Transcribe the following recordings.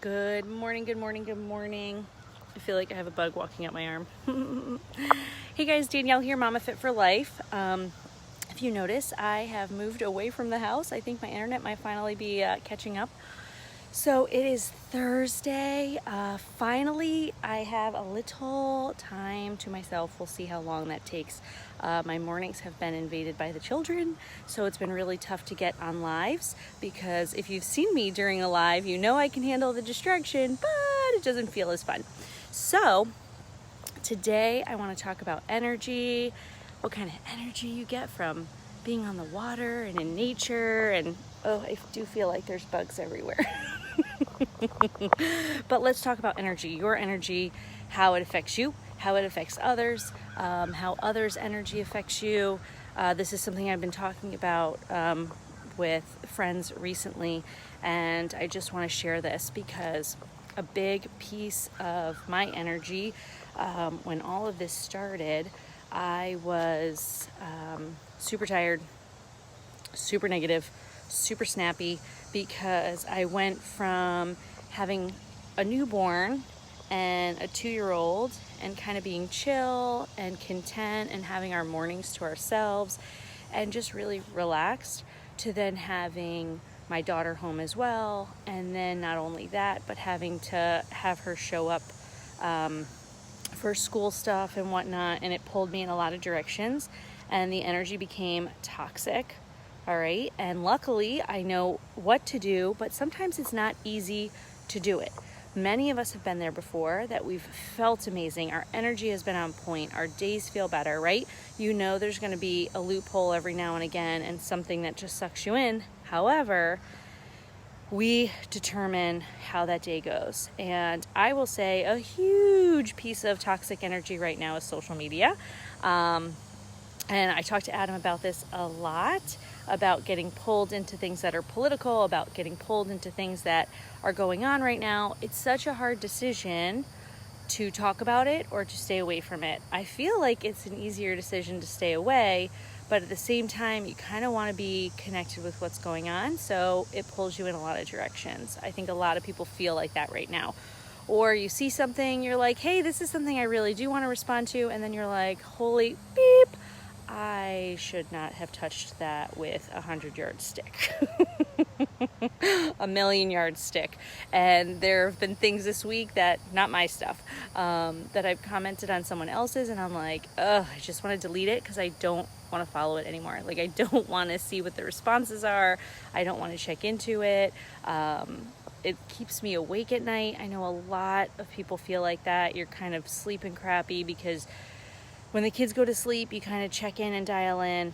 Good morning, good morning, good morning. I feel like I have a bug walking up my arm. Hey guys, Danielle here, Mama Fit for Life. If you notice, I have moved away from the house. I think my internet might finally be catching up. So it is Thursday. Finally, I have a little time to myself. We'll see how long that takes. My mornings have been invaded by the children, so it's been really tough to get on lives because if you've seen me during a live, you know I can handle the distraction, but it doesn't feel as fun. So today I want to talk about energy, what kind of energy you get from being on the water and in nature, and I do feel like there's bugs everywhere. But let's talk about energy, your energy, how it affects you, how it affects others, how others' energy affects you. This is something I've been talking about with friends recently, and I just want to share this because a big piece of my energy, when all of this started, I was super tired, super negative, super snappy, because I went from having a newborn and a 2-year-old and kind of being chill and content and having our mornings to ourselves and just really relaxed, to then having my daughter home as well, and then not only that, but having to have her show up for school stuff and whatnot, and it pulled me in a lot of directions and the energy became toxic. All right. And luckily I know what to do, but sometimes it's not easy to do it. Many of us have been there before, that we've felt amazing. Our energy has been on point. Our days feel better, right? You know, there's going to be a loophole every now and again and something that just sucks you in. However, we determine how that day goes. And I will say a huge piece of toxic energy right now is social media. And I talked to Adam about this a lot, about getting pulled into things that are political, about getting pulled into things that are going on right now. It's such a hard decision to talk about it or to stay away from it. I feel like it's an easier decision to stay away, but at the same time, you kind of want to be connected with what's going on, so it pulls you in a lot of directions. I think a lot of people feel like that right now. Or you see something, you're like, hey, this is something I really do want to respond to, and then you're like, holy beep, I should not have touched that with a 100-yard stick. A million-yard stick. And there have been things this week that, not my stuff, that I've commented on someone else's, and I'm like, I just want to delete it because I don't want to follow it anymore. Like, I don't want to see what the responses are. I don't want to check into it. It keeps me awake at night. I know a lot of people feel like that. You're kind of sleeping crappy because when the kids go to sleep, you kind of check in and dial in.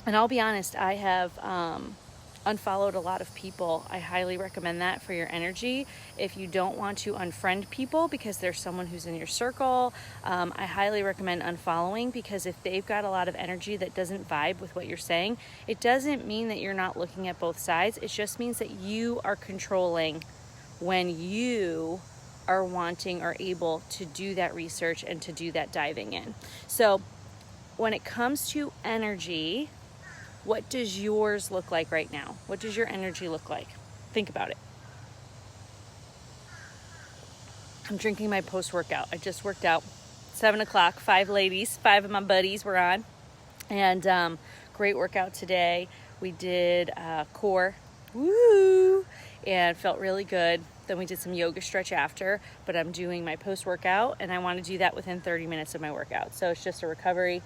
And I'll be honest, I have unfollowed a lot of people. I highly recommend that for your energy. If you don't want to unfriend people because there's someone who's in your circle, I highly recommend unfollowing, because if they've got a lot of energy that doesn't vibe with what you're saying, it doesn't mean that you're not looking at both sides. It just means that you are controlling when you are wanting or able to do that research and to do that diving in. So when it comes to energy, what does yours look like right now? What does your energy look like? Think about it. I'm drinking my post-workout. I just worked out. 7 o'clock, 5 ladies, 5 of my buddies were on. And great workout today. We did core, woo, and felt really good. Then we did some yoga stretch after, but I'm doing my post-workout, and I want to do that within 30 minutes of my workout. So it's just a recovery.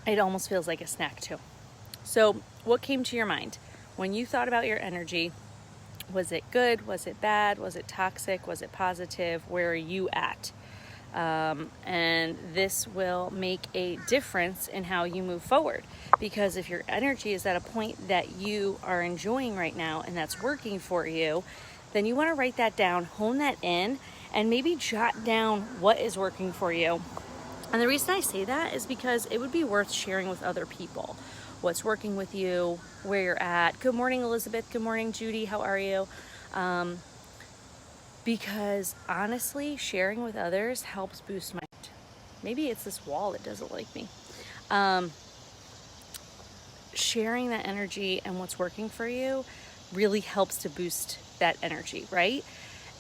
It almost feels like a snack too. So what came to your mind when you thought about your energy? Was it good? Was it bad? Was it toxic? Was it positive? Where are you at? And this will make a difference in how you move forward, because if your energy is at a point that you are enjoying right now and that's working for you, then you want to write that down, hone that in, and maybe jot down what is working for you. And the reason I say that is because it would be worth sharing with other people what's working with you, where you're at. Good morning, Elizabeth. Good morning, Judy. How are you? Because honestly, sharing with others helps boost my mood. Maybe it's this wall that doesn't like me. Sharing that energy and what's working for you really helps to boost that energy, right?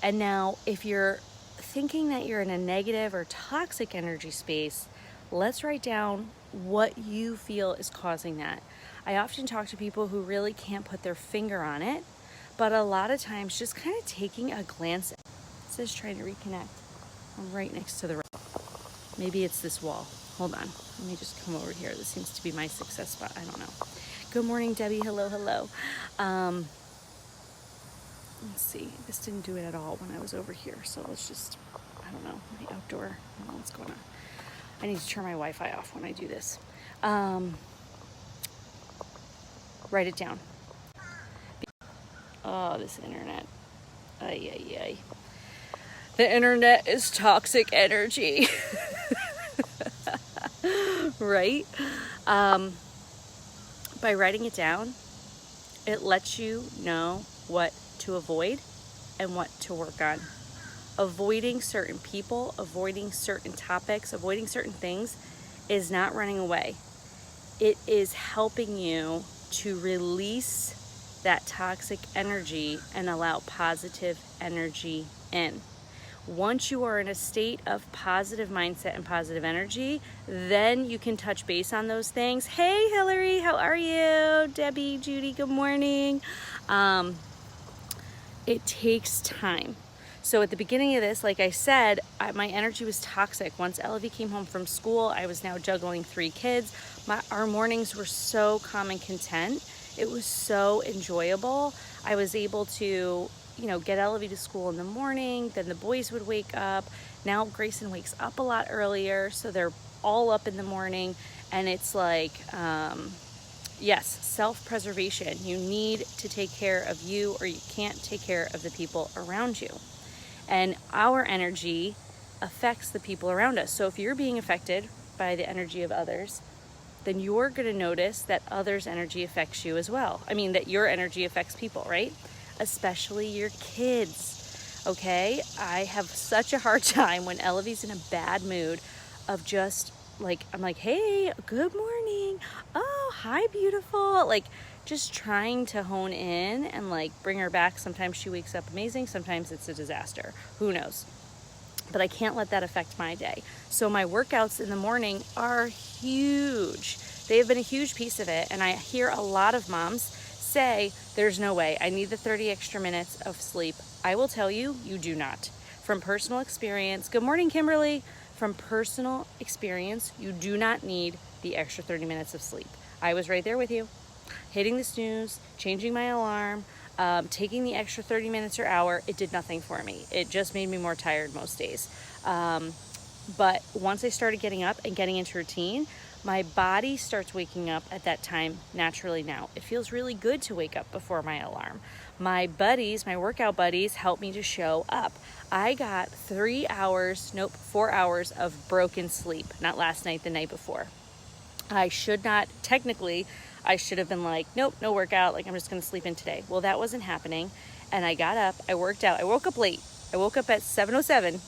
And now if you're thinking that you're in a negative or toxic energy space, let's write down what you feel is causing that. I often talk to people who really can't put their finger on it, but a lot of times just kind of taking a glance. It says trying to reconnect. I'm right next to the road. Maybe it's this wall. Hold on. Let me just come over here. This seems to be my success spot. I don't know. Good morning, Debbie. Hello, hello. Let's see. This didn't do it at all when I was over here. So let's just, I don't know, my outdoor. I don't know what's going on. I need to turn my Wi-Fi off when I do this. Write it down. Oh, this internet. Ay, ay, ay. The internet is toxic energy. Right? By writing it down, it lets you know what to avoid and what to work on. Avoiding certain people, avoiding certain topics, avoiding certain things is not running away. It is helping you to release that toxic energy and allow positive energy in. Once you are in a state of positive mindset and positive energy, then you can touch base on those things. Hey, Hillary, how are you? Debbie, Judy, good morning. It takes time. So at the beginning of this, like I said, my energy was toxic. Once Elevie came home from school, I was now juggling 3 kids. Our mornings were so calm and content. It was so enjoyable. I was able to, get Elevie to school in the morning. Then the boys would wake up. Now Grayson wakes up a lot earlier, so they're all up in the morning. And it's like, yes, self-preservation. You need to take care of you, or you can't take care of the people around you. And our energy affects the people around us. So if you're being affected by the energy of others, then you're going to notice that others' energy affects you as well. I mean, that your energy affects people, right? Especially your kids, okay? I have such a hard time when Elevie's in a bad mood of just like, I'm like, hey, good morning. Oh, hi, beautiful. Like, just trying to hone in and like bring her back. Sometimes she wakes up amazing. Sometimes it's a disaster. Who knows? But I can't let that affect my day. So my workouts in the morning are huge. They have been a huge piece of it. And I hear a lot of moms say, there's no way. I need the 30 extra minutes of sleep. I will tell you, you do not. From personal experience. Good morning, Kimberly. From personal experience, you do not need the extra 30 minutes of sleep. I was right there with you. Hitting the snooze, changing my alarm, taking the extra 30 minutes or hour, it did nothing for me. It just made me more tired most days. But once I started getting up and getting into routine, my body starts waking up at that time naturally now. It feels really good to wake up before my alarm. My buddies, my workout buddies, help me to show up. I got 4 hours of broken sleep. Not last night, the night before. I should have been like, nope, no workout. Like, I'm just going to sleep in today. Well, that wasn't happening. And I got up, I worked out. I woke up late. I woke up at 7:07,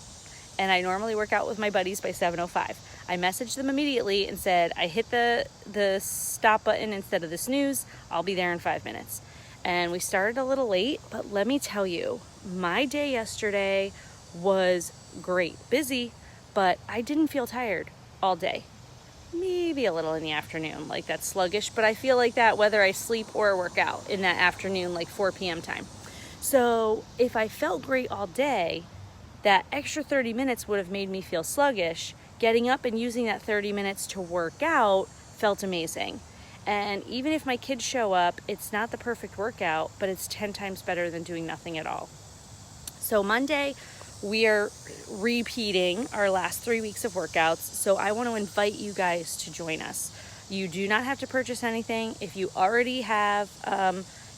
and I normally work out with my buddies by 7:05. I messaged them immediately and said, I hit the stop button instead of the snooze. I'll be there in 5 minutes. And we started a little late, but let me tell you, my day yesterday was great. Busy, but I didn't feel tired all day. Maybe a little in the afternoon, like that's sluggish, but I feel like that whether I sleep or work out in that afternoon, like 4 p.m. time. So if I felt great all day, that extra 30 minutes would have made me feel sluggish. Getting up and using that 30 minutes to work out felt amazing. And even if my kids show up, it's not the perfect workout, but it's 10 times better than doing nothing at all. So Monday, we are repeating our last 3 weeks of workouts. So I want to invite you guys to join us. You do not have to purchase anything. If you already have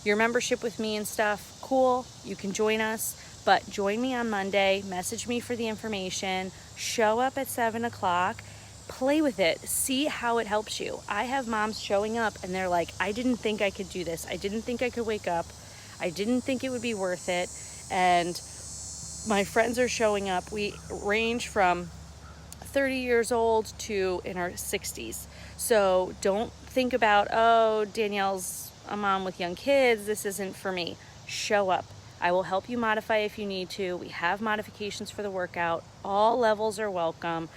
your membership with me and stuff, cool, you can join us. But join me on Monday, message me for the information, show up at 7 o'clock, play with it, see how it helps you. I have moms showing up and they're like, I didn't think I could do this. I didn't think I could wake up. I didn't think it would be worth it. And my friends are showing up. We range from 30 years old to in our 60s. So don't think about, oh, Danielle's a mom with young kids. This isn't for me. Show up. I will help you modify if you need to. We have modifications for the workout. All levels are welcome.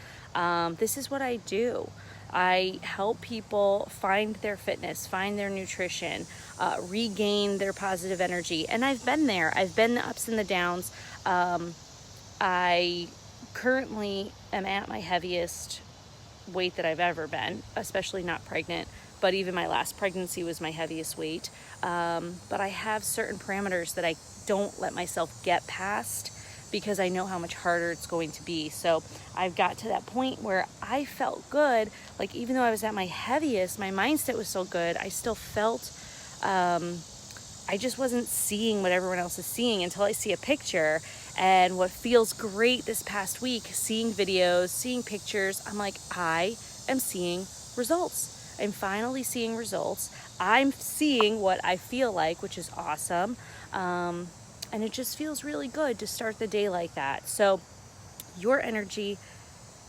This is what I do. I help people find their fitness, find their nutrition, regain their positive energy. And I've been there. I've been the ups and the downs. I currently am at my heaviest weight that I've ever been, especially not pregnant. But even my last pregnancy was my heaviest weight. But I have certain parameters that I don't let myself get past because I know how much harder it's going to be. So I've got to that point where I felt good. Like, even though I was at my heaviest, my mindset was so good, I still felt, I just wasn't seeing what everyone else is seeing until I see a picture. And what feels great this past week, seeing videos, seeing pictures, I'm like, I am seeing results. I'm finally seeing results. I'm seeing what I feel like, which is awesome. And it just feels really good to start the day like that. So your energy,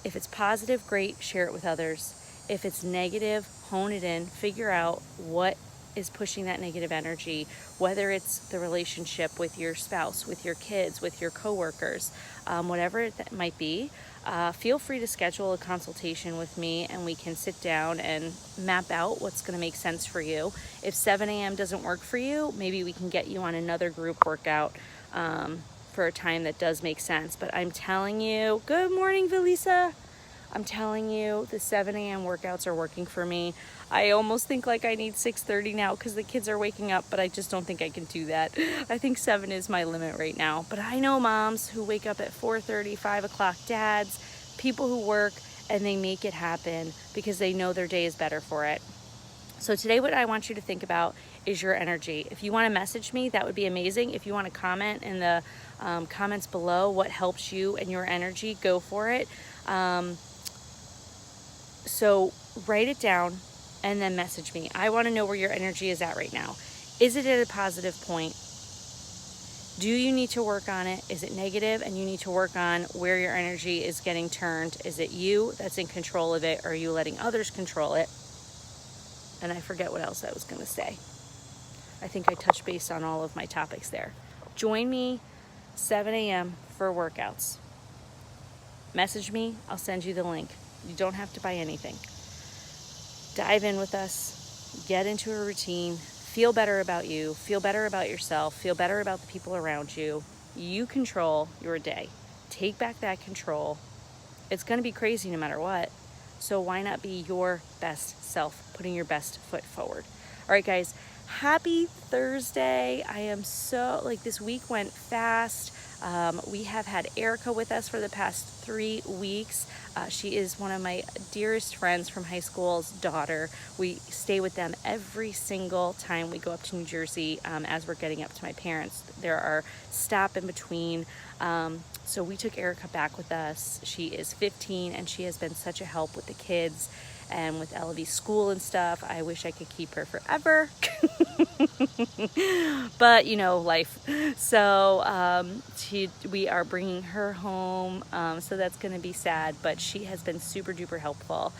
if it's positive, great, share it with others. If it's negative, hone it in, figure out what is pushing that negative energy, whether it's the relationship with your spouse, with your kids, with your coworkers, whatever that might be. Feel free to schedule a consultation with me and we can sit down and map out what's going to make sense for you. If 7 a.m. doesn't work for you, maybe we can get you on another group workout for a time that does make sense. But I'm telling you, good morning, Valisa. I'm telling you, the 7 a.m. workouts are working for me. I almost think like I need 6:30 now because the kids are waking up, but I just don't think I can do that. I think 7 is my limit right now. But I know moms who wake up at 4:30, 5 o'clock, dads, people who work, and they make it happen because they know their day is better for it. So today what I want you to think about is your energy. If you want to message me, that would be amazing. If you want to comment in the comments below what helps you and your energy, go for it. So write it down and then message me. I want to know where your energy is at right now. Is it at a positive point? Do you need to work on it? Is it negative and you need to work on where your energy is getting turned? Is it you that's in control of it, or are you letting others control it? And I forget what else I was going to say. I think I touched base on all of my topics there. Join me 7 a.m. for workouts. Message me. I'll send you the link. You don't have to buy anything. Dive in with us. Get into a routine. Feel better about you. Feel better about yourself. Feel better about the people around you. You control your day. Take back that control. It's going to be crazy no matter what. So why not be your best self, putting your best foot forward? All right, guys. Happy Thursday. I am so, this week went fast. We have had Erica with us for the past 3 weeks. She is one of my dearest friends from high school's daughter. We stay with them every single time we go up to New Jersey as we're getting up to my parents. There are stop in between. So we took Erica back with us. She is 15 and she has been such a help with the kids and with Ellaby's school and stuff. I wish I could keep her forever. But life. So we are bringing her home, so that's going to be sad, but she has been super duper helpful.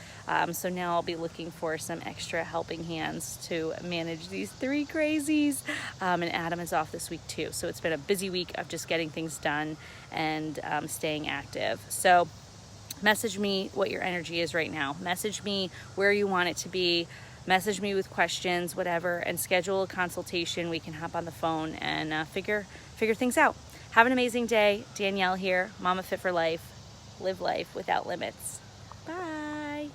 So now I'll be looking for some extra helping hands to manage these 3 crazies. And Adam is off this week too, so it's been a busy week of just getting things done and staying active. So message me what your energy is right now. Message me where you want it to be. Message me with questions, whatever, and schedule a consultation. We can hop on the phone and figure things out. Have an amazing day. Danielle here, Mama Fit for Life. Live life without limits. Bye.